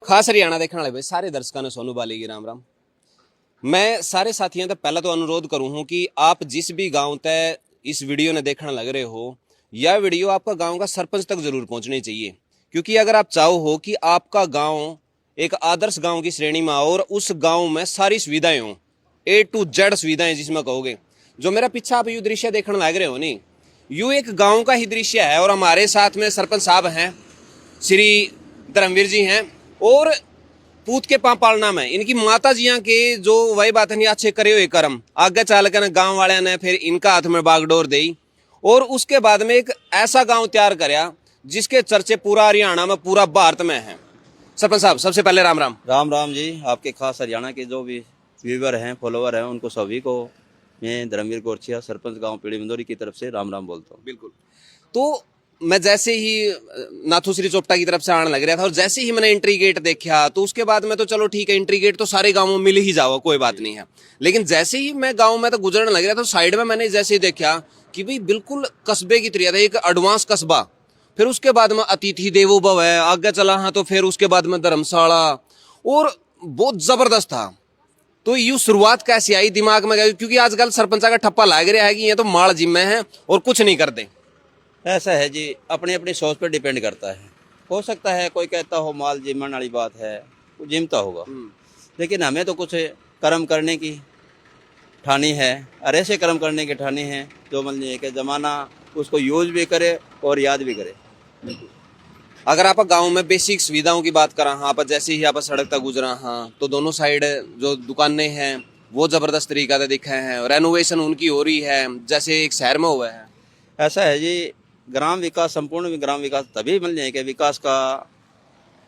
ਖਾਸ ਹਰਿਆਣਾ ਦੇਖਣ ਵਾਲੇ ਬਈ ਸਾਰੇ ਦਰਸ਼ਕਾਂ ਨੂੰ सोनू बाली की राम राम। मैं सारे साथियों तक पहला तो अनुरोध करूं हूं कि आप जिस भी गांव तक इस वीडियो ने देखने लग रहे हो, यह वीडियो आपका गांव का सरपंच तक जरूर पहुंचनी चाहिए। क्योंकि अगर आप चाहो हो कि आपका गांव एक आदर्श गांव की श्रेणी में आओ और उस गांव में सारी सुविधाएं हो, A to Z सुविधाएं जिसमें कहोगे, जो मेरा पीछे आप यू दृश्य देखने लग रहे हो नहीं, यू एक गाँव का ही दृश्य है। और हमारे साथ में सरपंच साहब हैं, श्री धर्मवीर जी हैं, और पूत के पाँव पालना में इनकी माता जियां के जो वही बात नहीं अच्छे करे हुए कर्म आगे चल कर गाँव वाले ने फिर इनका हाथ में बागडोर दी और उसके बाद में एक ऐसा गांव तैयार कराया जिसके चर्चे पूरा हरियाणा में, पूरा भारत में है। सरपंच साहब, सबसे पहले राम राम। राम राम जी। आपके खास हरियाणा के जो भी व्यूवर हैं, फॉलोवर हैं, उनको सभी को मैं धर्मवीर गोरछिया, सरपंच गांव पीड़ी मंदोरी की तरफ से राम राम बोलता हूँ। बिल्कुल। तो मैं जैसे ही नाथूश्री चोपटा की तरफ से आने लग रहा था और जैसे ही मैंने एंट्री गेट देखा तो उसके बाद में तो चलो ठीक है, एंट्री गेट तो सारे गांवों में मिल ही जाओ, कोई बात नहीं है। लेकिन जैसे ही मैं गांव में तो गुजरने लग रहा था, साइड में मैंने जैसे ही देखा कि भाई बिल्कुल कस्बे की तरह था, एक एडवांस कस्बा। फिर उसके बाद में अतिथि देवो भव है, आगे चला हाँ तो फिर उसके बाद में धर्मशाला, और बहुत जबरदस्त था। तो यूं शुरुआत कैसी आई दिमाग में, क्योंकि आजकल सरपंचा का ठप्पा लग रहा है कि ये तो माल जिम्मे है और कुछ नहीं करते। ऐसा है जी, अपनी अपनी सोच पर डिपेंड करता है। हो सकता है कोई कहता हो माल जिमन वाली बात है, वो जिमता होगा, लेकिन हमें तो कुछ कर्म करने की ठानी है और ऐसे कर्म करने की ठानी है जो मान लीजिए कि जमाना उसको यूज भी करे और याद भी करे। अगर आप गांव में बेसिक सुविधाओं की बात करा हाँ, आप जैसे ही आप सड़क तक गुजरा हाँ तो दोनों साइड जो दुकानें हैं वो जबरदस्त तरीका से दिखे हैं, रेनोवेशन उनकी हो रही है जैसे एक शहर में हुआ है। ऐसा है जी, ग्राम विकास, संपूर्ण ग्राम विकास तभी मान लीजिए कि विकास का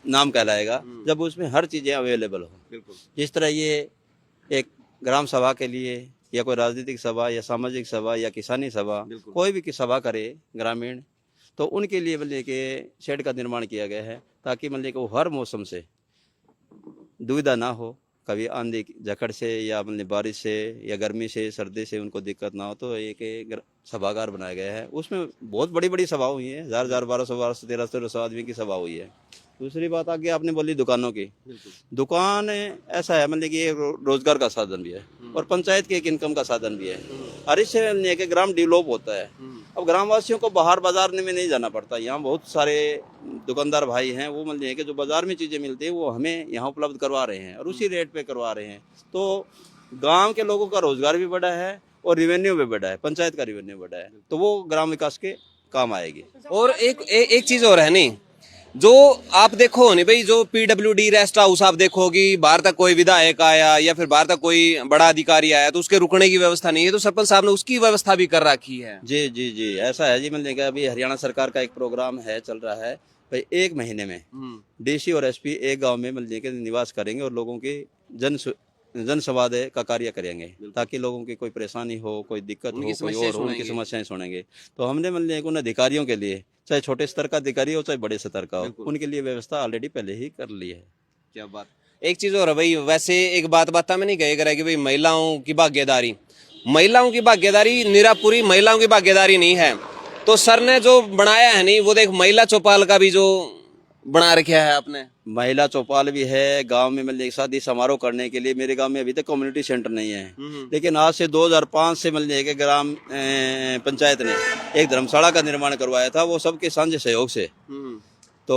नाम कहलाएगा जब उसमें हर चीज़ें अवेलेबल हो। बिल्कुल। जिस तरह ये एक ग्राम सभा के लिए या कोई राजनीतिक सभा या सामाजिक सभा या किसानी सभा, कोई भी सभा करे ग्रामीण, तो उनके लिए मतलब कि शेड का निर्माण किया गया है ताकि मतलब कि वो हर मौसम से दुविधा ना हो, कभी आंधी झकड़ से या मतलब बारिश से या गर्मी से सर्दी से उनको दिक्कत ना हो। तो एक सभागार बनाया गया है, उसमें बहुत बड़ी बड़ी सभा हुई है, 1000 1200 1300 आदमी की सभा हुई है। दूसरी बात आगे आपने बोली दुकानों की। दुकान ऐसा है मतलब कि ये रोजगार का साधन भी है और पंचायत के एक इनकम का साधन भी है और इससे कि ग्राम डेवलप होता है। अब ग्रामवासियों को बाहर बाजार में नहीं जाना पड़ता। यहाँ बहुत सारे दुकानदार भाई हैं, वो मतलब कि जो बाजार में चीज़ें मिलती है वो हमें यहाँ उपलब्ध करवा रहे हैं और उसी रेट पे करवा रहे हैं। तो गांव के लोगों का रोजगार भी बढ़ा है और रिवेन्यू भी बढ़ा है, पंचायत का रिवेन्यू बढ़ा है, तो वो ग्राम विकास के काम आएगी। और एक चीज और है नहीं, जो आप देखो नहीं भाई, जो PWD रेस्ट हाउस आप देखो कि बाहर तक कोई विधायक आया या फिर बाहर तक कोई बड़ा अधिकारी आया तो उसके रुकने की व्यवस्था नहीं है, तो सरपंच साहब ने उसकी व्यवस्था भी कर रखी है। जी जी जी, ऐसा है जी। मतलब कि अभी हरियाणा सरकार का एक प्रोग्राम है, चल रहा है भाई, 1 महीने में DC और SP एक गांव में मतलब कि निवास करेंगे और लोगों की जन संवाद का कार्य करेंगे ताकि लोगों की कोई परेशानी हो, कोई दिक्कत हो, कोई और हो, उनकी समस्याएं सुनेंगे। तो हमने मतलब उन अधिकारियों के लिए, चाहे छोटे स्तर का अधिकारी हो चाहे बड़े स्तर का हो, उनके लिए व्यवस्था ऑलरेडी पहले ही कर ली है। क्या बात। एक चीज और है भाई, वैसे एक बात बात में नहीं कहे करा कि भाई महिलाओं की भागीदारी निरापुरी महिलाओं की भागीदारी नहीं है। तो सर ने जो बनाया है नहीं, वो देख महिला चौपाल का भी जो बना रखा है आपने। महिला चौपाल भी है गांव में। मतलब शादी समारोह करने के लिए मेरे गांव में अभी तक कम्युनिटी सेंटर नहीं है, लेकिन आज से 2005 से मतलब कि ग्राम पंचायत ने एक धर्मशाला का निर्माण करवाया था, वो सबके साझे सहयोग से। तो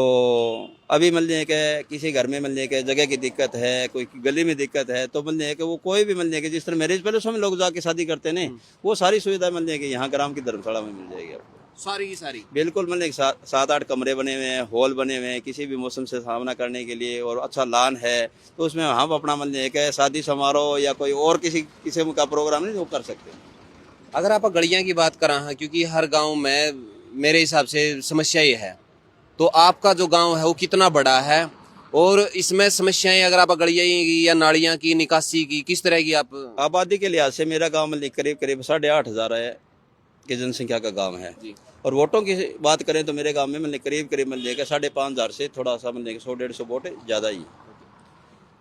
अभी मतलब कि किसी घर में मतलब कि जगह की दिक्कत है, कोई गली में दिक्कत है, तो मतलब कि वो कोई भी मतलब कि जिस तरह मैरिज पैलेस में लोग जाके शादी करते हैं, वो सारी सुविधा मतलब कि यहाँ ग्राम की धर्मशाला में मिल जाएगी आपको। सारी की सारी बिल्कुल। मतलब 7-8 कमरे बने हुए हैं, हॉल बने हुए हैं किसी भी मौसम से सामना करने के लिए, और अच्छा लॉन है, तो उसमें हम अपना मतलब कि शादी समारोह या कोई और किसी किस्म का प्रोग्राम नहीं वो कर सकते। अगर आप गलियां की बात करा हाँ, क्योंकि हर गांव में मेरे हिसाब से समस्या ये है, तो आपका जो गांव है वो कितना बड़ा है और इसमें समस्याएं अगर आप गलियां की या नालियां की निकासी की किस तरह की आप। आबादी के लिहाज से मेरा गाँव मतलब करीब 8,500 की जनसंख्या का गांव है और वोटों की बात करें तो मेरे गांव में मतलब करीब मतलब 5,500 से थोड़ा सा मतलब 100-150 वोट ज़्यादा ही।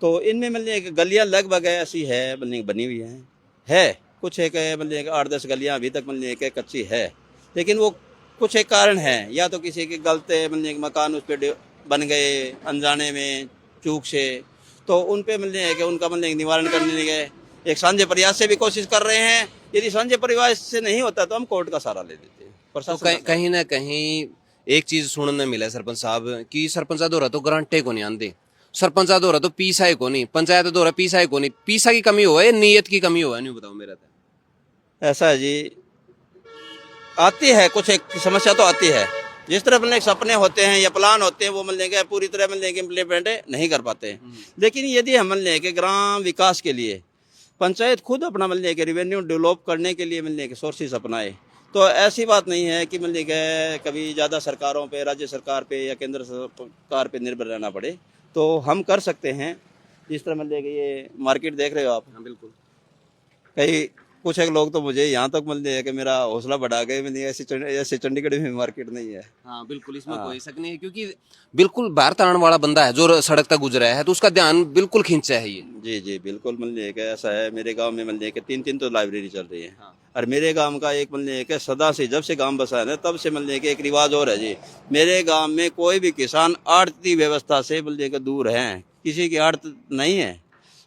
तो इनमें मतलब गलियां लगभग ऐसी है मतलब बनी हुई है कुछ एक मतलब 8-10 गलियां अभी तक मतलब कच्ची है, लेकिन वो कुछ एक कारण है, या तो किसी के गलत मतलब मकान उस पर बन गए अनजाने में, चूक से, तो उन पे मिलने है कि उनका मिलने निवारण करने के एक साझे प्रयास से भी कोशिश कर रहे हैं। यदि साझे प्रयास से नहीं होता तो हम कोर्ट का सहारा ले लेते हैं। तो प्रशासन कहीं कहीं ना कहीं एक चीज सुनने मिला है सरपंच साहब कि सरपंचा दौरा तो ग्रांटे को नहीं आंदे, सरपंचा दौरा तो पीसा को नहीं, पंचायत दौरा पीसा को नहीं, पीसा की कमी हुआ है, नीयत की कमी हुआ है, नहीं बताओ मेरा तो। ऐसा है जी, आती है कुछ एक समस्या तो आती है। जिस तरह मतलब सपने होते हैं या प्लान होते हैं वो मिलने के पूरी तरह मिलने के इम्प्लीमेंट नहीं कर पाते हैं। लेकिन यदि हम मिलने के ग्राम विकास के लिए पंचायत खुद अपना मिलने के रेवेन्यू डेवलप करने के लिए मिलने के सोर्सेज अपनाए, तो ऐसी बात नहीं है कि मिलने के कभी ज़्यादा सरकारों पे, राज्य सरकार पे या केंद्र सरकार पे निर्भर रहना पड़े। तो हम कर सकते हैं। जिस तरह मिलने के ये मार्केट देख रहे हो आप, हाँ बिल्कुल। कई कुछ एक लोग तो मुझे यहाँ तक मिलते हैं कि मेरा हौसला बढ़ा गए। मैंने ऐसे चंडीगढ़ में मार्केट नहीं है। हाँ बिल्कुल, इसमें कोई शक नहीं है, क्योंकि बिल्कुल बाहर तारण वाला बंदा है जो सड़क तक गुजरा है तो उसका ध्यान बिल्कुल खींचा है ये। जी जी बिल्कुल। मिलने के ऐसा है, मेरे गांव में मिलने के 3 तो लाइब्रेरी चल रही है। हाँ। और मेरे गांव का एक मिलने के सदा से जब से गांव बसा है ना तब से मिलने के एक रिवाज और है जी। मेरे गांव में कोई भी किसान आड़ती व्यवस्था से मिलने के दूर है, किसी की आड़त नहीं है।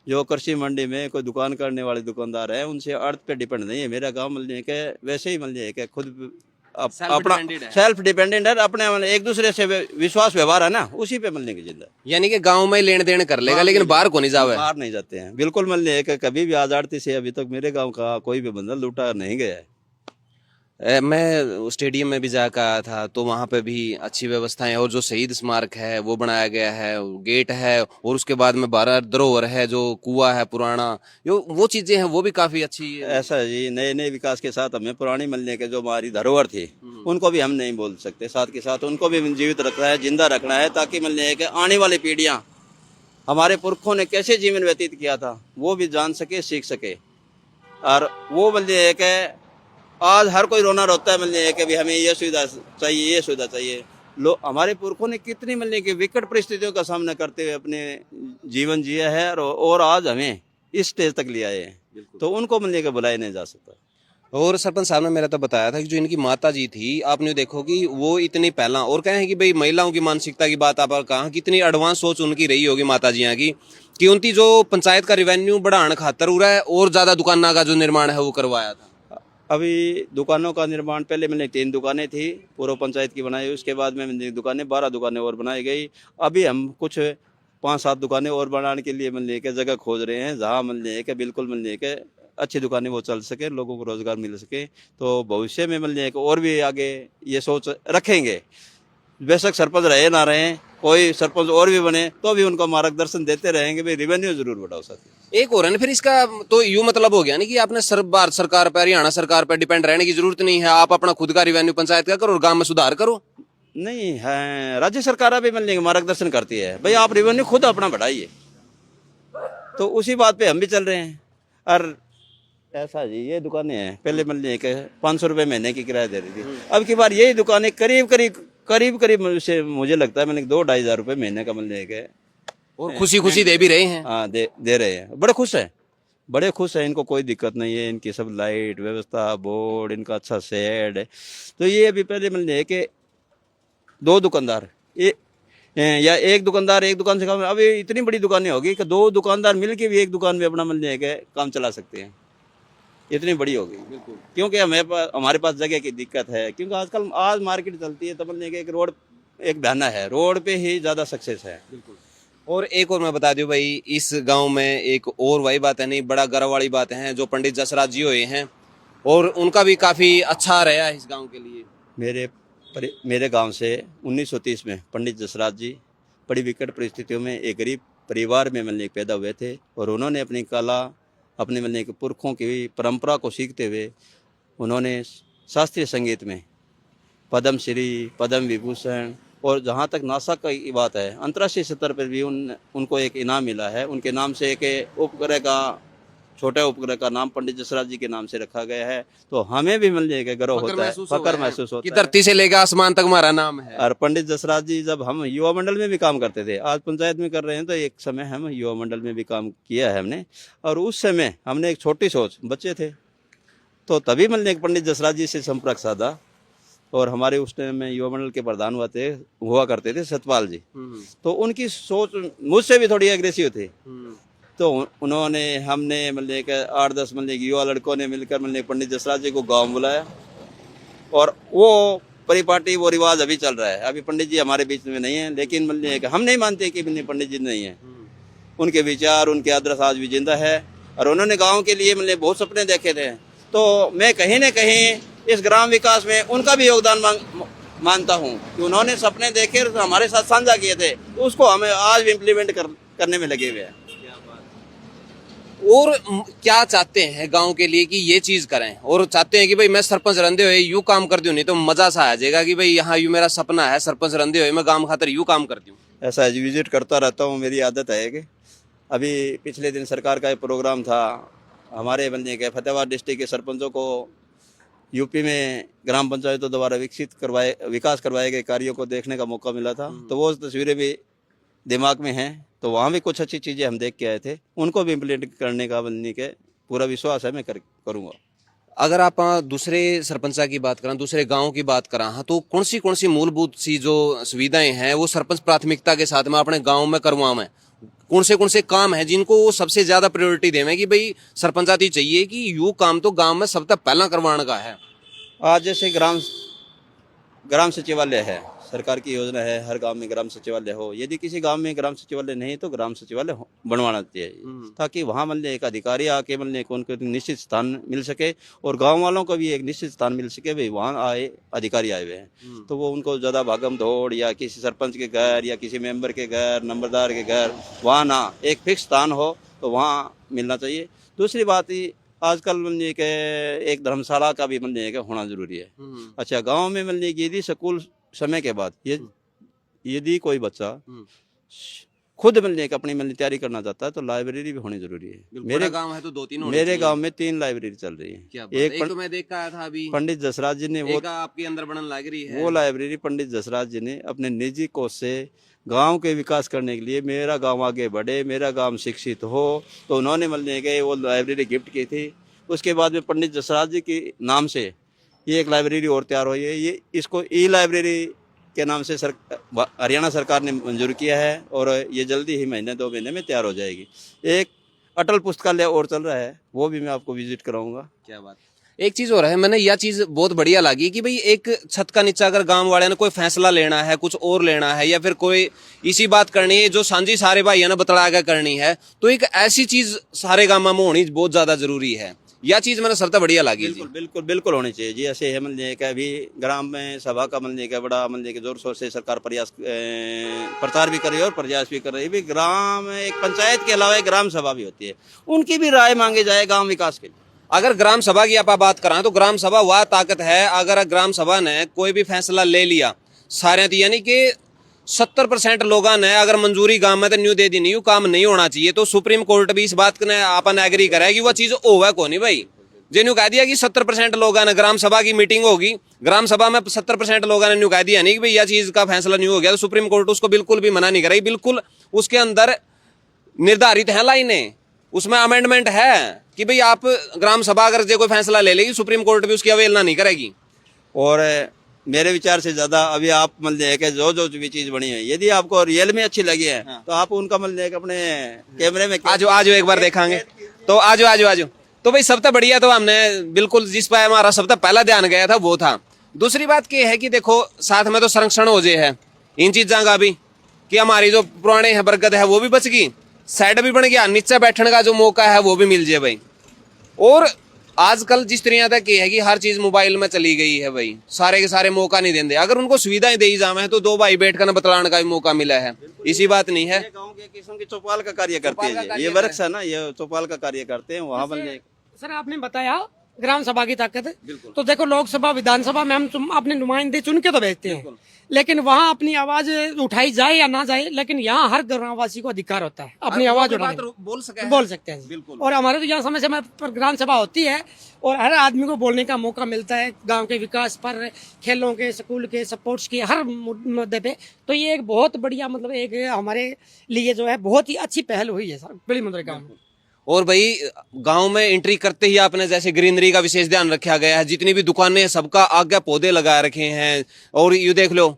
जो कृषि मंडी में कोई दुकान करने वाले दुकानदार है उनसे आड़त पे डिपेंड नहीं है। मेरा गांव मिलने के वैसे ही मिलने के खुद अपना सेल्फ डिपेंडेंट है। अपने एक दूसरे से विश्वास व्यवहार है ना, उसी पे मिलने की जिंदा। यानी कि गांव में लेन देन कर लेगा लेकिन बाहर को नहीं जावे। बाहर नहीं जाते हैं बिल्कुल। मिलने के कभी भी आजादी से अभी तक मेरे गांव का कोई भी बंदा लूटा नहीं गया है। मैं स्टेडियम में भी जाकर आया था तो वहाँ पे भी अच्छी व्यवस्थाएं हैं, और जो शहीद स्मारक है वो बनाया गया है, गेट है, और उसके बाद में 12 धरोहर है, जो कुआं है पुराना, वो चीजें हैं वो भी काफी अच्छी है। ऐसा है जी, नए नए विकास के साथ हमें पुरानी मिलने के जो हमारी धरोहर थी उनको भी हम नहीं बोल सकते। साथ के साथ उनको भी जीवित रखना है, जिंदा रखना है, ताकि मिलने के आने वाली पीढ़ियां हमारे पुरखों ने कैसे जीवन व्यतीत किया था वो भी जान सके, सीख सके। और वो मिलने के आज हर कोई रोना रोता है मिलने कि भी हमें ये सुविधा चाहिए, ये सुविधा चाहिए। हमारे पुरखों ने कितनी मिलने की विकट परिस्थितियों का सामना करते हुए अपने जीवन जिया है और आज हमें इस स्टेज तक ले आए हैं। तो उनको मिलने के बुलाया नहीं जा सकता। और सरपंच साहब ने मेरा तो बताया था कि जो इनकी माता जी थी, आपने देखो कि वो इतनी पहला, और कहें कि भाई महिलाओं की मानसिकता की बात आप कहा, कितनी एडवांस सोच उनकी रही होगी माता जी की, कि उनकी जो पंचायत का रेवेन्यू बढ़ाने खातर हो रहा है और ज्यादा दुकानों का जो निर्माण है वो करवाया था। अभी दुकानों का निर्माण, पहले मैंने 3 दुकानें थी पूर्व पंचायत की बनाई, उसके बाद में मैंने दुकानें 12 दुकानें और बनाई गई। अभी हम कुछ 5-7 दुकानें और बनाने के लिए मिलने के जगह खोज रहे हैं, जहाँ मिलने के बिल्कुल मिलने के अच्छी दुकानें वो चल सके, लोगों को रोजगार मिल सके। तो भविष्य में मिलने के और भी आगे ये सोच रखेंगे। बेशक सरपंच रहे ना रहे, कोई सरपंच और भी बने तो भी उनको मार्गदर्शन देते रहेंगे, भाई रेवेन्यू जरूर बढ़ाओ साथी। एक और है ना, फिर इसका तो यूं मतलब हो गया ना कि आपने भारत सरकार पर, हरियाणा सरकार पर डिपेंड रहने की जरूरत नहीं है, आप अपना खुद का रेवेन्यू पंचायत का करो और गांव में सुधार करो। नहीं है, राज्य सरकार भी मिलने के मार्गदर्शन करती है, भाई आप रेवेन्यू खुद अपना बढ़ाइए। तो उसी बात पे हम भी चल रहे हैं। और ऐसा जी, ये दुकानें हैं, पहले मिलने के 500 रुपये महीने की किराया दे रही थी, अब की बार यही दुकानें करीब से मुझे लगता है मैंने 2-2.5 हज़ार रुपये महीने का मिलने के, और खुशी खुशी दे भी रहे हैं। हाँ दे रहे हैं। बड़े खुश हैं, इनको कोई दिक्कत नहीं है। इनकी सब लाइट व्यवस्था, बोर्ड, इनका अच्छा शेड है। तो ये अभी पहले मिलने के 2 दुकानदार या एक दुकानदार एक दुकान से काम, अभी इतनी बड़ी दुकानें होगी कि 2 दुकानदार मिलके भी एक दुकान में अपना मिलने के काम चला सकते हैं, इतनी बड़ी होगी। क्योंकि हमारे पास जगह की दिक्कत है, क्योंकि आजकल आज मार्केट चलती है तो मिलने के एक रोड, एक बहना है, रोड पे ही ज्यादा सक्सेस है। और एक और मैं बता दूं भाई, इस गांव में एक और वही बात है, नहीं बड़ा गर्व वाली बात है, जो पंडित जसराज जी हुए हैं, और उनका भी काफी अच्छा रहा है इस गांव के लिए। मेरे गांव से 1930 में पंडित जसराज जी बड़ी विकट परिस्थितियों में एक गरीब परिवार में मिलने पैदा हुए थे, और उन्होंने अपनी कला, अपने मिलने के पुरखों की परंपरा को सीखते हुए उन्होंने शास्त्रीय संगीत में पद्मश्री, पद्म विभूषण, और जहाँ तक नासा की बात है अंतर्राष्ट्रीय स्तर पर भी उनको एक इनाम मिला है। उनके नाम से एक उपग्रह का, छोटा उपग्रह का नाम पंडित जसराज जी के नाम से रखा गया है। तो हमें भी मिलने के गर्व होता है, फकर महसूस होता है, धरती से लेकर आसमान तक हमारा नाम है। और पंडित जसराज जी जब हम युवा मंडल में भी काम करते थे, आज पंचायत में कर रहे हैं, तो एक समय हम युवा मंडल में भी काम किया है हमने। और उस समय हमने एक छोटी सोच, बच्चे थे, तो तभी मिलने पंडित जसराज जी से संपर्क साधा। और हमारे उस टाइम में युवा मंडल के प्रधान हुआ करते थे सतपाल जी। तो उनकी सोच मुझसे भी थोड़ी एग्रेसिव थी। तो उन्होंने हमने मतलब 8-10 मतलब युवा लड़कों ने मिलकर मतलब पंडित जसराज जी को गांव बुलाया और वो परिपाटी वो रिवाज अभी चल रहा है। अभी पंडित जी हमारे बीच में नहीं है, लेकिन मतलब हम नहीं मानते कि पंडित जी नहीं है। उनके विचार उनके आदर्श आज भी जिंदा है और उन्होंने गांव के लिए मतलब बहुत सपने देखे थे। तो मैं कहीं न कहीं इस ग्राम विकास में उनका भी योगदान मानता हूं कि उन्होंने सपने देखे और हमारे साथ साझा किए थे, तो उसको हमें आज भी इम्प्लीमेंट करने में लगे हुए हैं। और क्या चाहते हैं गांव के लिए कि ये चीज करें, और चाहते हैं कि भाई मैं सरपंच रहते हुए यूं काम कर दूं, नहीं तो मजा सा आ जाएगा कि भाई यहाँ यूं मेरा सपना है सरपंच रहते हुए मैं गांव खातर यूं काम कर दूं। ऐसा विजिट करता रहता हूँ, मेरी आदत है कि अभी पिछले दिन सरकार का एक प्रोग्राम था हमारे बनने के फतेहाबाद डिस्ट्रिक्ट के सरपंचों को यूपी में ग्राम पंचायतों द्वारा विकास करवाए गए कार्यों को देखने का मौका मिला था। तो वो तस्वीरें भी दिमाग में हैं। तो वहाँ भी कुछ अच्छी चीज़ें हम देख के आए थे, उनको भी इम्प्लीमेंट करने का बनने के पूरा विश्वास है मैं करूँगा। अगर आप दूसरे सरपंचा की बात करें, दूसरे गांव की बात करें, हाँ, तो कौन सी मूलभूत सी जो सुविधाएं हैं वो सरपंच प्राथमिकता के साथ में अपने गांव में करवाएं? कौन से काम है जिनको वो सबसे ज्यादा प्रायोरिटी देवें कि भाई सरपंचाती चाहिए कि यू काम तो गांव में सबसे पहला करवाने का है? आज जैसे ग्राम सचिवालय है, सरकार की योजना है हर गांव में ग्राम सचिवालय हो। यदि किसी गांव में ग्राम सचिवालय नहीं तो ग्राम सचिवालय बनवाना चाहिए, ताकि वहां मतलब एक अधिकारी आके मतलब उनको निश्चित स्थान मिल सके और गांव वालों को भी एक निश्चित स्थान मिल सके। भाई वहाँ आए अधिकारी आए हुए हैं तो वो उनको ज़्यादा भागम दौड़ या किसी सरपंच के घर या किसी मेंबर के घर नंबरदार के घर वहाँ ना, एक फिक्स स्थान हो तो वहाँ मिलना चाहिए। दूसरी बात आजकल मतलब एक धर्मशाला का भी मतलब होना जरूरी है। अच्छा, गाँव में मतलब यदि स्कूल समय के बाद यदि कोई बच्चा खुद मिलने का अपनी मिलने तैयारी करना चाहता है तो लाइब्रेरी भी होनी जरूरी है। मेरे गांव है तो 2-3 मेरे गांव में 3 लाइब्रेरी चल रही है। एक तो मैं देख के आया था अभी, पंडित जसराज जी ने वो आपके अंदर बनने लग रही है। वो लाइब्रेरी पंडित जसराज जी ने अपने निजी कोष से गांव के विकास करने के लिए, मेरा गांव आगे बढ़े, मेरा गांव शिक्षित हो, तो उन्होंने मिलने के वो लाइब्रेरी गिफ्ट की थी। उसके बाद में पंडित जसराज जी के नाम से ये एक लाइब्रेरी और तैयार हुई है। ये इसको ई लाइब्रेरी के नाम से हरियाणा सरकार ने मंजूर किया है और ये जल्दी ही 1-2 महीने में तैयार हो जाएगी। एक अटल पुस्तकालय और चल रहा है, वो भी मैं आपको विजिट कराऊंगा। क्या बात। एक चीज और है, मैंने यह चीज बहुत बढ़िया लगी कि भाई एक छत का नीचा अगर गांव वाले ने कोई फैसला लेना है, कुछ और लेना है या फिर कोई इसी बात करनी है जो सांझी सारे भाइयों ने बतला के करनी है, तो एक ऐसी चीज सारे गांव में होनी बहुत ज्यादा जरूरी है। यह चीज मैंने सबसे बढ़िया लगी। बिल्कुल होनी चाहिए जी। ऐसे है मतलब कि अभी ग्राम में सभा का मतलब कि बड़ा मतलब कि जोर शोर से सरकार प्रचार भी कर रही है और प्रयास भी कर रही है। ग्राम एक पंचायत के अलावा एक ग्राम सभा भी होती है, उनकी भी राय मांगी जाए गांव विकास के लिए। अगर ग्राम सभा की आप बात करें तो ग्राम सभा वह ताकत है, अगर ग्राम सभा ने कोई भी फैसला ले लिया सारे यानी कि 70% लोगों ने अगर मंजूरी गांव में तो न्यू दे दी, न्यू काम नहीं होना चाहिए, तो सुप्रीम कोर्ट भी इस बात ने अपन एग्री करा है कि वह चीज होगा को नहीं भाई। जिन्होंने कह दिया कि 70% लोगों ने ग्राम सभा की मीटिंग होगी, ग्राम सभा में 70% लोगों ने न्यू कह दिया नहीं कि भाई यह चीज का फैसला न्यू हो गया, तो सुप्रीम कोर्ट उसको बिल्कुल भी मना नहीं करेगी। बिल्कुल उसके अंदर निर्धारित है लाइनें, उसमें अमेंडमेंट है कि भाई आप ग्राम सभा अगर कोई फैसला ले लेगी सुप्रीम कोर्ट भी उसकी अवहेलना नहीं करेगी। और मेरे विचार से ज्यादा अभी आप मतलब कि जो भी चीज बनी है यदि आपको रियल में अच्छी लगी है तो आप उनका मतलब अपने कैमरे में आज एक बार देखेंगे तो आज तो भाई सबसे बढ़िया तो हमने बिल्कुल जिस पर हमारा सबसे पहला ध्यान गया था वो था। दूसरी बात ये है कि देखो साथ में तो संरक्षण हो जाए है इन चीजों का भी कि हमारी जो पुराने है बरगद है वो भी बच गई, साइड भी बन गया, नीचे बैठने का जो मौका है वो भी मिल जाए भाई। और आजकल जिस तरह तक है कि हर चीज मोबाइल में चली गई है भाई, सारे के सारे मौका नहीं देंगे। अगर उनको सुविधाएं दी जावे तो 2 भाई बैठकर बतलाने का भी मौका मिला है। इसी बात नहीं है, गांव के किस्म की चौपाल का कार्य करते हैं, ये वर्क्स है ना, ये चौपाल का कार्य करते हैं वहाँ बन। सर आपने बताया ग्राम सभा की ताकत है, तो देखो लोकसभा विधानसभा में हम अपने नुमाइंदे चुन के तो भेजते हैं, लेकिन वहाँ अपनी आवाज उठाई जाए या ना जाए, लेकिन यहाँ हर ग्रामवासी को अधिकार होता है अपनी आवाज उठाने, बोल सकते हैं। और हमारे तो यहाँ समय समय पर ग्राम सभा होती है और हर आदमी को बोलने का मौका मिलता है गांव के विकास पर, खेलों के, स्कूल के, स्पोर्ट्स के हर मुद्दे पे। तो ये एक बहुत बढ़िया मतलब एक हमारे लिए जो है बहुत ही अच्छी पहल हुई है सर बड़ी मुद्रा गाँव में। और भाई गांव में एंट्री करते ही आपने जैसे ग्रीनरी का विशेष ध्यान रखा गया है, जितनी भी दुकानें हैं सबका आगे पौधे लगा रखे हैं, और ये देख लो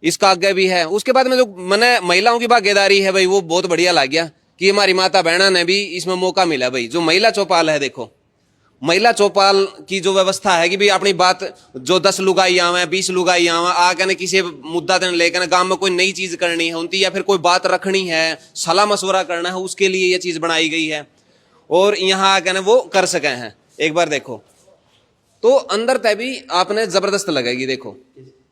इसका आगे भी है। उसके बाद में जो मैंने महिलाओं की भागीदारी है भाई, वो बहुत बढ़िया लग गया कि हमारी माता बहना ने भी इसमें मौका मिला भाई। जो महिला चौपाल है, देखो महिला चौपाल की जो व्यवस्था है कि भाई अपनी बात जो 10 लुगाई आवे 20 लुगाई आवे आके ने किसी मुद्दा देने लेकर गांव में कोई नई चीज करनी है उनकी, या फिर कोई बात रखनी है, सलाह मशवरा करना है, उसके लिए ये चीज बनाई गई है और यहाँ आके ना वो कर सके हैं। एक बार देखो तो अंदर तय भी आपने जबरदस्त लगेगी। देखो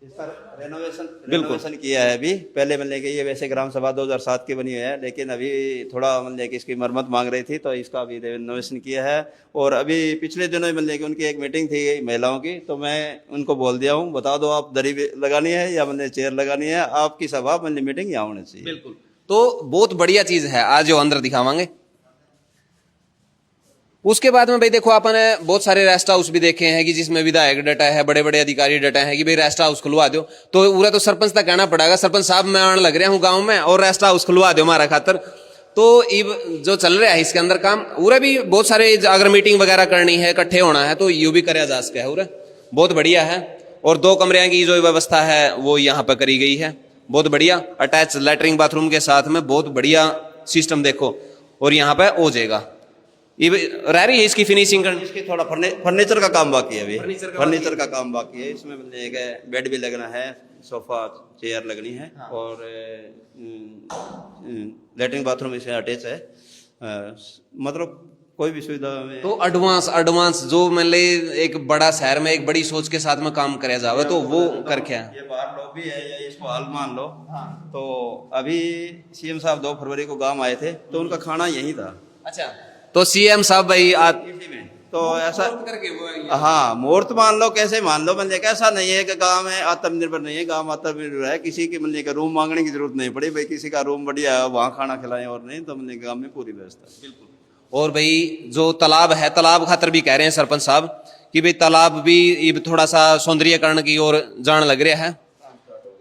इसका रेनोवेशन किया है अभी। पहले मतलब कि ये वैसे ग्राम सभा 2007 की बनी हुई है, लेकिन अभी थोड़ा मतलब कि इसकी मरम्मत मांग रही थी तो इसका अभी रेनोवेशन किया है। और अभी पिछले दिनों मतलब कि उनकी एक मीटिंग थी महिलाओं की, तो मैं उनको बोल दिया हूँ बता दो आप दरी लगानी है या मतलब चेयर लगानी है, आपकी सभा मतलब मीटिंग यहाँ होनी चाहिए। बिल्कुल, तो बहुत बढ़िया चीज है, आज जो अंदर दिखावांगे। उसके बाद में भाई देखो आपने बहुत सारे रेस्ट हाउस भी देखे हैं कि जिसमें विधायक डटा है, बड़े बड़े अधिकारी डटा है कि भाई रेस्ट हाउस खुलवा दो, तो पूरा तो सरपंच तक कहना पड़ेगा सरपंच साहब मैं आने लग रहा हूँ गांव में और रेस्ट हाउस खुलवा दो हमारा खातर। तो इब जो चल रहा है इसके अंदर काम पूरा भी बहुत सारे, अगर मीटिंग वगैरह करनी है इकट्ठे होना है तो यू भी कराया जा सका है, पूरा बहुत बढ़िया है। और 2 कमरे की जो व्यवस्था है वो यहाँ पर करी गई है, बहुत बढ़िया। अटैच लैट्रिन बाथरूम के साथ में बहुत बढ़िया सिस्टम देखो, और यहाँ पे हो जाएगा। ये रह रही है इसकी फिनिशिंग करनी, इसकी थोड़ा फर्नीचर का काम बाकी है अभी, फर्नीचर का काम बाकी है। इसमें मतलब एक बेड भी लगना है, सोफा चेयर लगनी है, और लेटरिन बाथरूम इसमें अटैच है। मतलब कोई भी सुविधा में तो एडवांस जो मतलब एक बड़ा शहर में एक बड़ी सोच के साथ में काम कराया जावे तो वो करके है। ये बाहर लॉबी है या इसको हॉल मान लो। तो अभी सीएम साहब 2 फरवरी को गांव आए थे तो उनका खाना यही था। अच्छा, तो सीएम साहब भाई आप तो ऐसा हाँ मुहूर्त मान लो, कैसे मान लो, मतलब ऐसा नहीं है कि गांव में आत्मनिर्भर नहीं है, गांव आत्मनिर्भर है। किसी की मतलब का रूम मांगने की जरूरत नहीं पड़ी भाई, किसी का रूम बढ़िया है वहाँ खाना खिलाएं, और नहीं तो मतलब गांव में पूरी व्यवस्था। बिल्कुल। और भाई जो तालाब है, तालाब खातर भी कह रहे हैं सरपंच साहब कि भाई तालाब भी थोड़ा सा सौंदर्यकरण की ओर जान लग रहा है।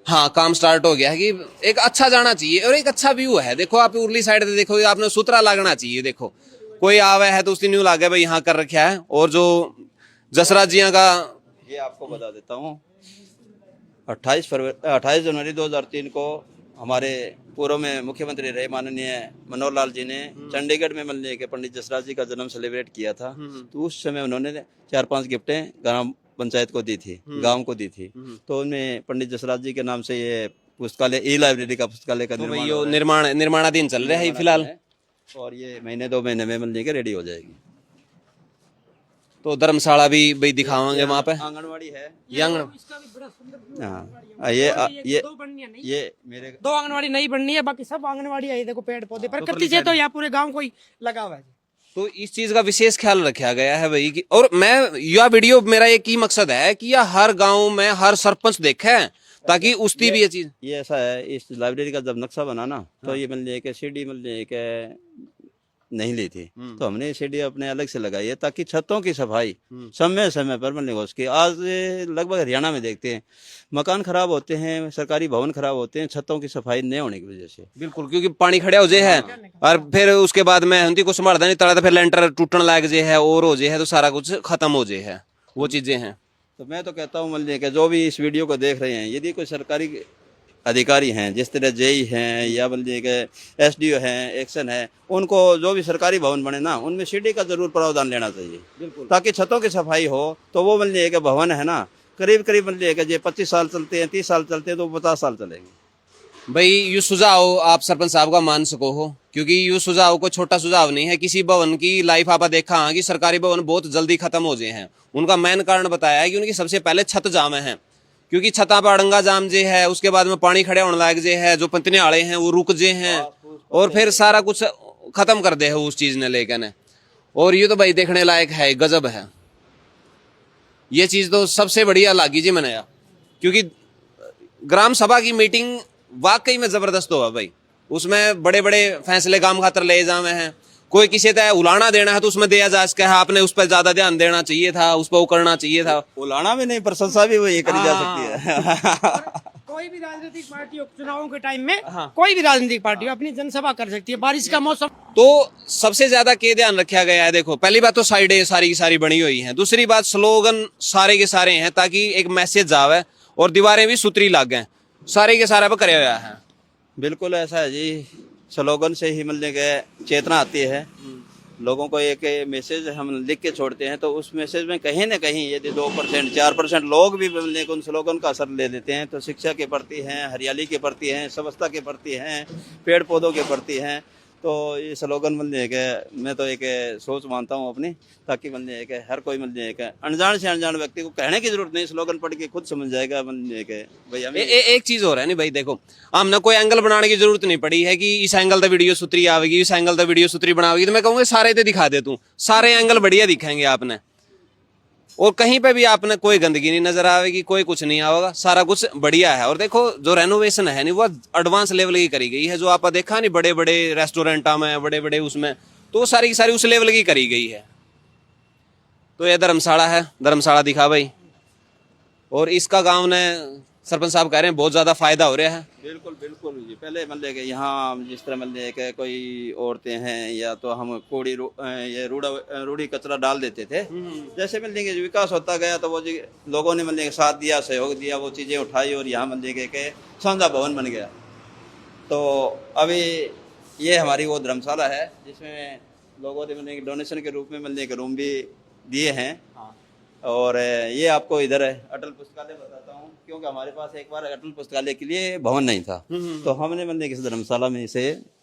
हाँ, काम स्टार्ट हो गया है कि एक अच्छा जाना चाहिए और एक अच्छा व्यू है। देखो आप उर्ली साइड से देखो, आपने सुथरा लगना चाहिए। देखो कोई आवे है तो उसकी न्यू लागे भाई यहाँ कर रखा है। और जो जसराज जिया का ये आपको बता देता हूँ, 28 जनवरी 2003 को हमारे पूर्व में मुख्यमंत्री रहे माननीय मनोहर लाल जी ने चंडीगढ़ में मतलब के पंडित जसराज जी का जन्म सेलिब्रेट किया था। तो उस समय उन्होंने 4-5 गिफ्टें ग्राम पंचायत को दी थी, गांव को दी थी। तो उनमें पंडित जसराज जी के नाम से ये पुस्तकालय, ई लाइब्रेरी का पुस्तकालय का निर्माणाधीन चल रहा है फिलहाल, और ये महीने 2 महीने में मतलब के रेडी हो जाएगी। तो धर्मशाला भी भाई दिखावांगे वहाँ पे, आंगनवाड़ी है। ये ये मेरे 2 आंगनवाड़ी नहीं बननी है, बाकी सब आंगनवाड़ी है। देखो पेड़ पौधे प्रकृति से तो यहाँ पूरे गांव को ही लगा हुआ है। तो इस चीज का विशेष ख्याल रखा गया है भाई कि, और मैं यह वीडियो मेरा एक ही मकसद है कि यह हर गांव में हर सरपंच देखे ताकि उसकी भी ये चीज। ये ऐसा है, इस लाइब्रेरी का जब नक्शा बना ना तो ये मतलब के सीढ़ी मतलब के नहीं ली थी, तो हमने सीढ़ी अपने अलग से लगाई है ताकि छतों की सफाई समय समय पर मतलब उसकी। आज लगभग हरियाणा में देखते हैं मकान खराब होते हैं, सरकारी भवन खराब होते हैं छतों की सफाई नहीं होने की वजह से। बिल्कुल, क्योंकि पानी खड़ा हो जाए है और फिर उसके बाद में हिंदी को संभालता नहीं तड़ा, तो फिर लेंटर टूटने लायक जे है और हो जाए है तो सारा कुछ खत्म हो जाए है, वो चीजें हैं। तो मैं तो कहता हूँ मतलब कि जो भी इस वीडियो को देख रहे हैं, यदि कोई सरकारी अधिकारी हैं जिस तरह जेई हैं या बल्कि के एसडीओ हैं, एक्शन है, उनको जो भी सरकारी भवन बने ना उनमें सीढ़ी का जरूर प्रावधान लेना चाहिए, ताकि छतों की सफाई हो। तो वो बल्कि के भवन है ना करीब बल्कि के जो 25 साल चलते हैं, 30 साल चलते हैं, तो 50 साल चलेंगे। भाई यू सुझाव आप सरपंच साहब का मान सको हो, क्योंकि यू सुझाव कोई छोटा सुझाव नहीं है। किसी भवन की लाइफ आप देखा कि सरकारी भवन बहुत जल्दी खत्म हो जाए हैं। उनका मेन कारण बताया है कि उनकी सबसे पहले छत जाम है, क्योंकि छता पर अड़ंगा जाम जे है, उसके बाद में पानी खड़े होने लायक जे है, जो पंतने आड़े हैं वो रुक जे हैं और फिर सारा कुछ खत्म कर दे है उस चीज ने लेकर ने। और ये तो भाई देखने लायक है, गजब है। ये चीज तो सबसे बढ़िया लगी जी मैंने, क्योंकि ग्राम सभा की मीटिंग वाकई में जबरदस्त हुआ भाई। उसमें बड़े बड़े फैसले काम खातर ले जावे हैं। कोई किसी तरह उलाना देना है तो उसमें दिया जा सके, आपने उस पर ज्यादा ध्यान देना चाहिए था, उस पर वो करना चाहिए था। उलाना भी नहीं, प्रशंसा भी वही करी जा सकती है। कोई भी राजनीतिक पार्टी चुनावों के टाइम में कोई भी राजनीतिक पार्टी अपनी जनसभा कर सकती है। बारिश का मौसम तो सबसे ज्यादा क्या ध्यान रखा गया है? देखो, पहली बात तो साइडें सारी की सारी बनी हुई हैं, दूसरी बात स्लोगन सारे के सारे हैं ताकि एक मैसेज आवे, और दीवारें भी सुतरी लग गए, सारे के सारे पर करे हुआ है। बिल्कुल ऐसा है जी, स्लोगन से ही मतलब के चेतना आती है। लोगों को एक मैसेज हम लिख के छोड़ते हैं तो उस मैसेज में कहीं ना कहीं यदि 2% 4% लोग भी मतलब के उन स्लोगन का असर ले लेते हैं तो शिक्षा के प्रति हैं, हरियाली के प्रति हैं, स्वच्छता के प्रति हैं, पेड़ पौधों के प्रति हैं। तो ये स्लोगन मतलब के मैं तो एक सोच मानता हूँ अपनी, ताकि मतलब के हर कोई मतलब के अनजान से अनजान व्यक्ति को कहने की जरूरत नहीं, स्लोगन पढ़ के खुद समझ जाएगा मतलब के भाई हमें। एक चीज हो रहा है नहीं भाई, देखो हमने कोई एंगल बनाने की जरूरत नहीं पड़ी है कि इस एंगल दा वीडियो सुतरी आवेगी, इस एंगल दा वीडियो सुतरी बनावेगी, तो मैं कहूँगा सारे ते दिखा दे तू, सारे एंगल बढ़िया दिखाएंगे आपने, और कहीं पे भी आपने कोई गंदगी नहीं नजर आवेगी, कोई कुछ नहीं आवेगा, सारा कुछ बढ़िया है। और देखो जो रेनोवेशन है नहीं वो एडवांस लेवल की करी गई है, जो आप देखा नहीं बड़े बड़े रेस्टोरेंटा में, बड़े बड़े उसमें, तो सारी की सारी उस लेवल की करी गई है। तो ये धर्मशाला है, धर्मशाला दिखा भाई, और इसका गांव ने सरपंच साहब कह रहे हैं बहुत ज्यादा फायदा हो रहा है। बिल्कुल बिल्कुल जी, पहले मतलब के यहाँ जिस तरह मतलब के कोई औरतें हैं या तो हम कूड़ी ये रूढ़ी कचरा डाल देते थे, जैसे मतलब के विकास होता गया तो वो जी लोगों ने मतलब के साथ दिया, सहयोग दिया, वो चीज़ें उठाई और यहाँ मतलब के साझा भवन बन गया। तो अभी ये हमारी वो धर्मशाला है जिसमें लोगों ने मतलब डोनेशन के रूप में मतलब के रूम भी दिए हैं। और ये आपको इधर है अटल पुस्तकालय बताता हूँ, क्योंकि हमारे पास एक बार अटल पुस्तकालय के लिए भवन नहीं था, तो हमने मतलब इस धर्मशाला में इसे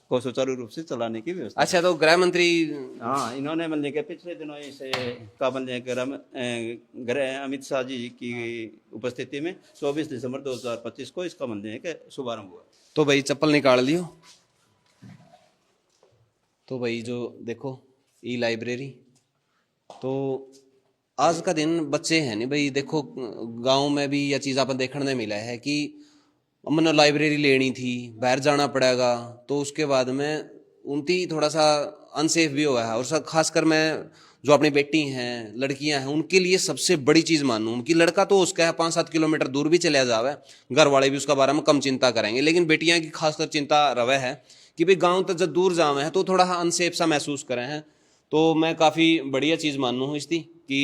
को सुचारू रूप से चलाने की व्यवस्था। अच्छा, तो गृह मंत्री, हाँ, इन्होंने मतलब के पिछले दिनों इसे का मतलब गृह अमित शाह जी की उपस्थिति में 24 दिसंबर 2025 को इसका मतलब के शुभारंभ हुआ। तो भाई चप्पल निकाल लियो। तो भाई जो देखो ई लाइब्रेरी, तो आज का दिन बच्चे हैं नहीं भाई, देखो गांव में भी यह चीज़ अपन देखने मिला है कि हमने लाइब्रेरी लेनी थी, बाहर जाना पड़ेगा, तो उसके बाद में उनकी थोड़ा सा अनसेफ भी हुआ है। और खासकर मैं जो अपनी बेटी हैं, लड़कियां हैं, उनके लिए सबसे बड़ी चीज़ मानूँ उनकी, लड़का तो उसका है 5-7 किलोमीटर दूर भी चले जावे, घर वाले भी उसका बारे में कम चिंता करेंगे, लेकिन बेटियां की खासकर चिंता रवे है कि भाई गाँव तक जब दूर जावे हैं तो थोड़ा अनसेफ सा महसूस करें हैं। तो मैं काफ़ी बढ़िया चीज़ मानूँ हूँ इसकी कि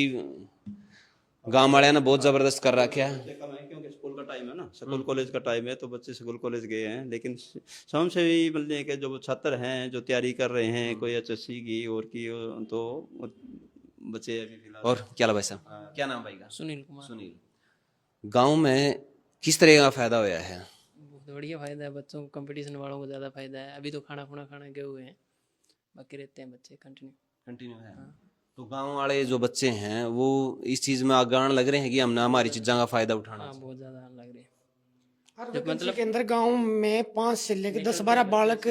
गांव वाले ने बहुत जबरदस्त कर रखा है। क्योंकि स्कूल का टाइम है ना, स्कूल कॉलेज का टाइम है, तो बच्चे स्कूल कॉलेज गए हैं, लेकिन स्वयं से भी मतलब के जो छात्र हैं जो तैयारी कर रहे हैं, कोई HSC की और की, तो बच्चे अभी फिलहाल। और क्या भाई साहब, क्या नाम भाई का? सुनील कुमार। सुनील, गांव में किस तरह का फायदा होया है? बहुत बढ़िया फायदा है, बच्चों को कंपटीशन वालों को ज़्यादा फायदा है। अभी तो खाना गए हुए हैं, बाकी रहते हैं बच्चे कंटिन्यू है। तो गांव वाले जो बच्चे हैं वो इस चीज में आगे आने लग रहे हैं कि हमने हमारी चीज़ों का फायदा उठाना। हाँ, बहुत ज़्यादा लग रही है। मतलब के अंदर गांव में 5 से लेकर 10-12 बालक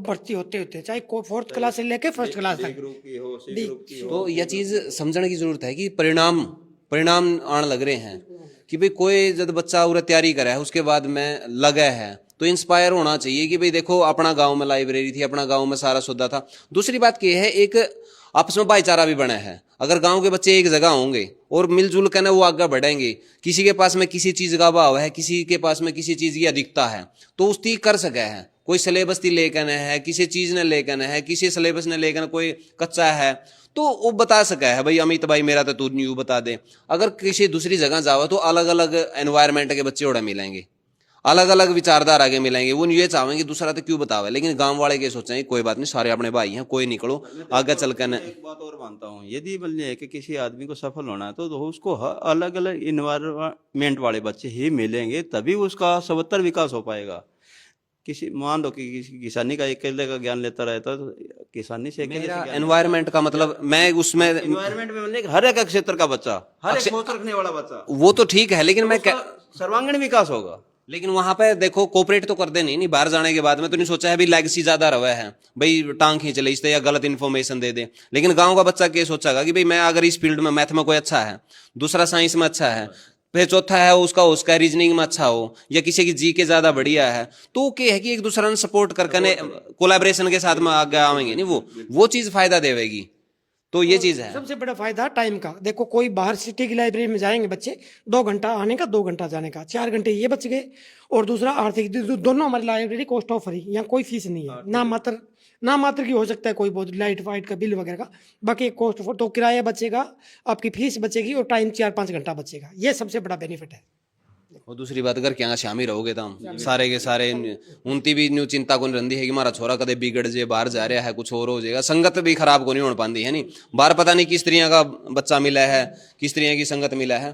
भर्ती होते चाहे को 4th क्लास से लेकर 1st क्लास तक। तो यह चीज समझने की जरूरत है कि परिणाम आने लग रहे हैं कि भाई कोई जब बच्चा उरे तैयारी करे है उसके बाद में लगा है तो इंस्पायर होना चाहिए कि भाई देखो अपना गांव में लाइब्रेरी थी, अपना गांव में सारा सुविधा था। दूसरी बात यह है एक आपस में भाईचारा भी बना है। अगर गांव के बच्चे एक जगह होंगे और मिलजुल कर वो आगे बढ़ेंगे, किसी के पास में किसी चीज का अभाव है, किसी के पास में किसी चीज की अधिकता है, तो उसकी कर सके है। कोई सिलेबस ती लेकर है, किसी चीज ने लेकर है, किसी सिलेबस ने लेकर कोई कच्चा है, तो वो बता सका है भाई अमित भाई मेरा तो तू न्यू बता दे। अगर किसी दूसरी जगह जाओ तो अलग अलग एनवायरमेंट के बच्चे उड़ा मिलेंगे, अलग अलग विचारधारा के मिलेंगे, वो ये चाहेंगे दूसरा तो क्यों बतावे। लेकिन गांव वाले के सोचेंगे कोई बात नहीं, सारे अपने भाई हैं, कोई निकलो आगे चल कर। एक बात और मानता हूँ, यदि मतलब कि किसी आदमी को सफल होना है तो उसको अलग अलग इन्वायरमेंट वाले बच्चे ही मिलेंगे, तभी उसका सर्वोत्तर विकास हो पाएगा। किसी मान लो कि किसी किसानी का अकेले का ज्ञान लेता रहता तो किसानी से एनवायरमेंट का मतलब मैं उसमें एनवायरमेंट में मतलब हर एक क्षेत्र का बच्चा, हर एक सोच रखने वाला बच्चा, वो तो ठीक है, लेकिन मैं सर्वांगीण विकास होगा। लेकिन वहां पे देखो कोऑपरेट तो कर दे नहीं बाहर जाने के बाद में तो नहीं सोचा है भाई लेगेसी ज्यादा रहा है भाई टांग खींच ले इससे या गलत इन्फॉर्मेशन दे दे। लेकिन गांव का बच्चा क्या सोचेगा कि भाई मैं अगर इस फील्ड में मैथ में कोई अच्छा है, दूसरा साइंस में अच्छा है, फिर चौथा है उसका रीजनिंग में अच्छा हो, या किसी की जी के ज्यादा बढ़िया है, तो क्या है कि एक दूसरे ने सपोर्ट करके कोलैबोरेशन के साथ में आगे आवेंगे नहीं, वो चीज फायदा देवेगी। तो ये चीज है। सबसे बड़ा फायदा टाइम का। देखो कोई बाहर सिटी की लाइब्रेरी में जाएंगे बच्चे, 2 घंटा आने का 2 घंटा जाने का, 4 घंटे ये बच गए। और दूसरा आर्थिक, दोनों हमारी लाइब्रेरी कॉस्ट ऑफ फ्री, यहाँ कोई फीस नहीं है, ना मात्र की हो सकता है कोई बहुत लाइट वाइट का बिल वगैरह का, बाकी कॉस्ट तो किराया बचेगा, आपकी फीस बचेगी और टाइम 4-5 घंटा बचेगा। ये सबसे बड़ा बेनिफिट है। और दूसरी बात अगर क्या शामी रहोगे तो हम सारे के सारे उनती भी न्यू चिंता को रही है कि हमारा छोरा कदे बिगड़ जाए, बाहर जा रहा है, कुछ और हो जाएगा, संगत भी खराब को नहीं हो पाती है। नहीं बाहर पता नहीं किस तरह का बच्चा मिला है, किस तरह की संगत मिला है।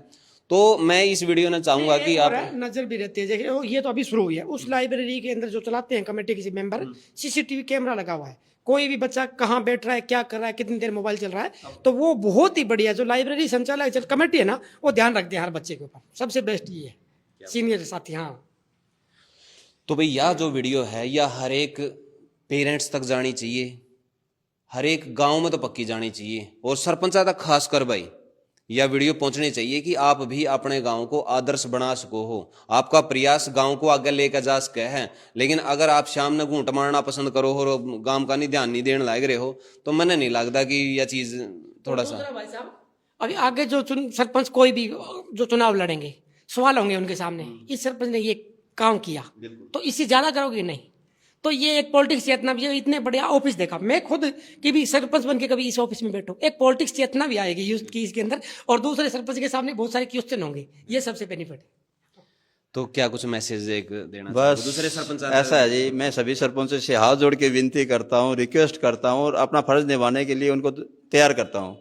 तो मैं इस वीडियो में चाहूंगा कि आप नजर भी रहती है। देखिए ये तो अभी शुरू हुई है, उस लाइब्रेरी के अंदर जो चलाते हैं कमेटी किसी मेंबर, सीसीटीवी कैमरा लगा हुआ है, कोई भी बच्चा कहाँ बैठ रहा है, क्या कर रहा है, कितनी देर मोबाइल चल रहा है, तो वो बहुत ही बढ़िया जो लाइब्रेरी संचालक कमेटी है ना, वो ध्यान रखते हैं हर बच्चे के ऊपर। सबसे बेस्ट ये है, सीनियर साथी। हाँ तो भाई यह जो वीडियो है यह हर एक पेरेंट्स तक जानी चाहिए, हर एक गांव में तो पक्की जानी चाहिए, और सरपंच तक खास कर भाई यह वीडियो पहुंचनी चाहिए कि आप भी अपने गांव को आदर्श बना सको हो। आपका प्रयास गांव को आगे लेकर जा सके है, लेकिन अगर आप शाम में घूंट मारना पसंद करो और गांव का नहीं ध्यान नहीं देने लग रहे हो, तो मैंने नहीं लगता कि यह चीज थोड़ा सा। भाई साहब अभी आगे जो सरपंच कोई भी जो चुनाव लड़ेंगे, सवाल होंगे उनके सामने, इस सरपंच ने ये काम किया तो इससे ज्यादा करोगे नहीं। तो ये एक पॉलिटिक्स चेतना भी है। इतने बढ़िया ऑफिस देखा मैं खुद कि भी सरपंच बन के कभी इस ऑफिस में बैठो, एक पॉलिटिक्स चेतना भी आएगी यूथ की इसके अंदर, और दूसरे सरपंच के सामने बहुत सारे क्वेश्चन होंगे। ये सबसे बेनिफिट है। तो क्या कुछ मैसेज एक देना बस दूसरे सरपंच? ऐसा है जी, मैं सभी सरपंचों से हाथ जोड़ के विनती करता हूँ, रिक्वेस्ट करता हूँ और अपना फर्ज निभाने के लिए उनको तैयार करता हूँ।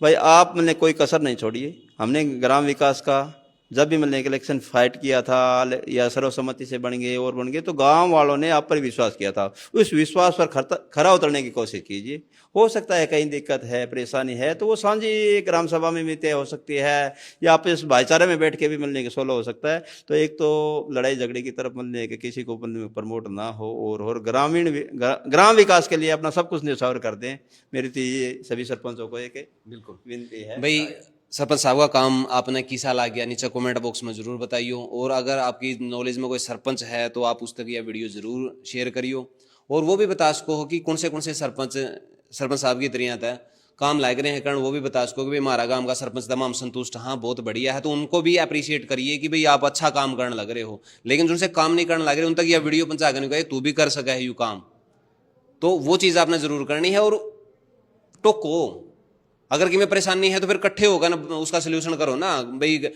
भाई आपने कोई कसर नहीं छोड़ी है। हमने ग्राम विकास का जब भी मैंने इलेक्शन फाइट किया था या सर्वसम्मति से बन गए और बन गए, तो गांव वालों ने आप पर विश्वास किया था। उस विश्वास पर खरा उतरने की कोशिश कीजिए। हो सकता है कहीं दिक्कत है, परेशानी है, तो वो साझी ग्राम सभा में भी तय हो सकती है, या आप इस भाईचारे में बैठ के भी मिलने के सोलह हो सकता है। तो एक तो लड़ाई झगड़े की तरफ मिलने के किसी को प्रमोट ना हो, और ग्राम विकास के लिए अपना सब कुछ न्यौछावर कर दें। मेरी तो ये सभी सरपंचों को एक बिल्कुल विनती है। भाई सरपंच साहब का काम आपने किसा ला गया नीचे कमेंट बॉक्स में जरूर बताइयो, और अगर आपकी नॉलेज में कोई सरपंच है तो आप उस तक यह वीडियो जरूर शेयर करियो, और वो भी बता सको हो कि कौन से सरपंच साहब की तरह है काम लाग रहे हैं कारण, वो भी बता सको कि भाई हमारा गांव का सरपंच तमाम संतुष्ट, हाँ बहुत बढ़िया है। तो उनको भी अप्रिशिएट करिए कि भाई आप अच्छा काम करने लग रहे हो, लेकिन जिनसे काम नहीं करने लग रहे उन तक यह वीडियो पहुंचा कर नहीं तू भी कर सका है यू काम, तो वो चीज़ आपने जरूर करनी है। और टोको अगर कि में परेशानी है तो फिर इकट्ठे होगा ना उसका सोल्यूशन करो ना, भाई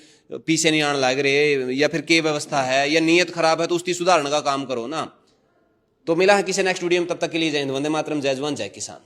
पीछे नहीं आने लग रहे या फिर क्या व्यवस्था है या नीयत खराब है तो उसकी सुधारने का काम करो ना। तो मिला है किसी नेक्स्ट वीडियो में, तब तक के लिए जय हिंद, वंदे मातरम, जय जवान जय किसान।